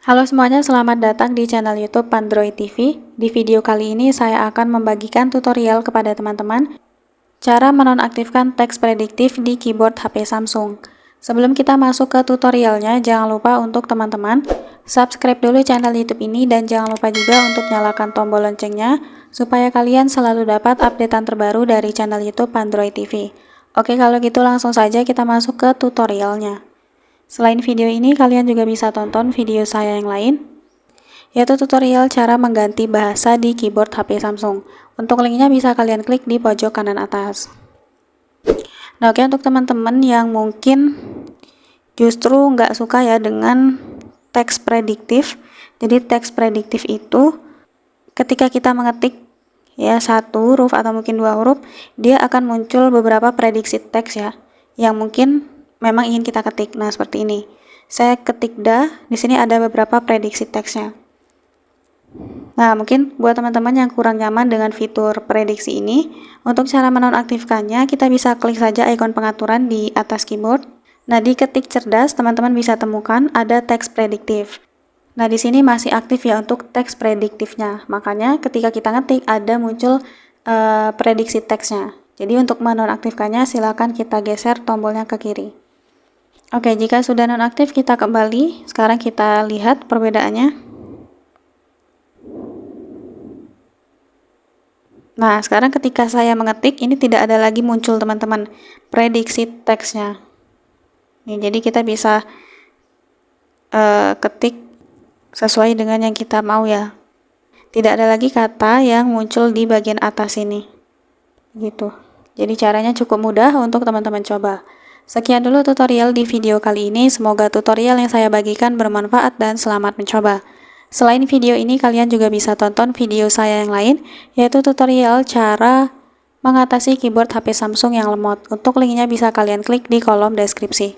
Halo semuanya, selamat datang di channel YouTube Pandroid TV. Di video kali ini saya akan membagikan tutorial kepada teman-teman cara menonaktifkan teks prediktif di keyboard HP Samsung. Sebelum kita masuk ke tutorialnya, jangan lupa untuk teman-teman subscribe dulu channel YouTube ini dan jangan lupa juga untuk nyalakan tombol loncengnya supaya kalian selalu dapat updatean terbaru dari channel YouTube Pandroid TV. Oke, kalau gitu langsung saja kita masuk ke tutorialnya. Selain video ini, kalian juga bisa tonton video saya yang lain, yaitu tutorial cara mengganti bahasa di keyboard HP Samsung. Untuk linknya bisa kalian klik di pojok kanan atas. Nah, oke, untuk teman-teman yang mungkin justru nggak suka ya dengan teks prediktif. Jadi teks prediktif itu ketika kita mengetik ya satu huruf atau mungkin dua huruf, dia akan muncul beberapa prediksi teks ya, yang mungkin memang ingin kita ketik. Nah, seperti ini. Saya ketik da, di sini ada beberapa prediksi teksnya. Nah, mungkin buat teman-teman yang kurang nyaman dengan fitur prediksi ini, untuk cara menonaktifkannya, kita bisa klik saja ikon pengaturan di atas keyboard. Nah, di ketik cerdas, teman-teman bisa temukan ada teks prediktif. Nah, di sini masih aktif ya untuk teks prediktifnya. Makanya ketika kita ngetik ada muncul prediksi teksnya. Jadi untuk menonaktifkannya silakan kita geser tombolnya ke kiri. Oke, jika sudah nonaktif kita kembali. Sekarang kita lihat perbedaannya. Nah, sekarang ketika saya mengetik ini tidak ada lagi muncul teman-teman prediksi teksnya. Nih, jadi kita bisa ketik sesuai dengan yang kita mau ya. Tidak ada lagi kata yang muncul di bagian atas ini. Gitu. Jadi caranya cukup mudah untuk teman-teman coba. Sekian dulu tutorial di video kali ini, semoga tutorial yang saya bagikan bermanfaat dan selamat mencoba. Selain video ini, kalian juga bisa tonton video saya yang lain, yaitu tutorial cara mengatasi keyboard HP Samsung yang lemot. Untuk linknya bisa kalian klik di kolom deskripsi.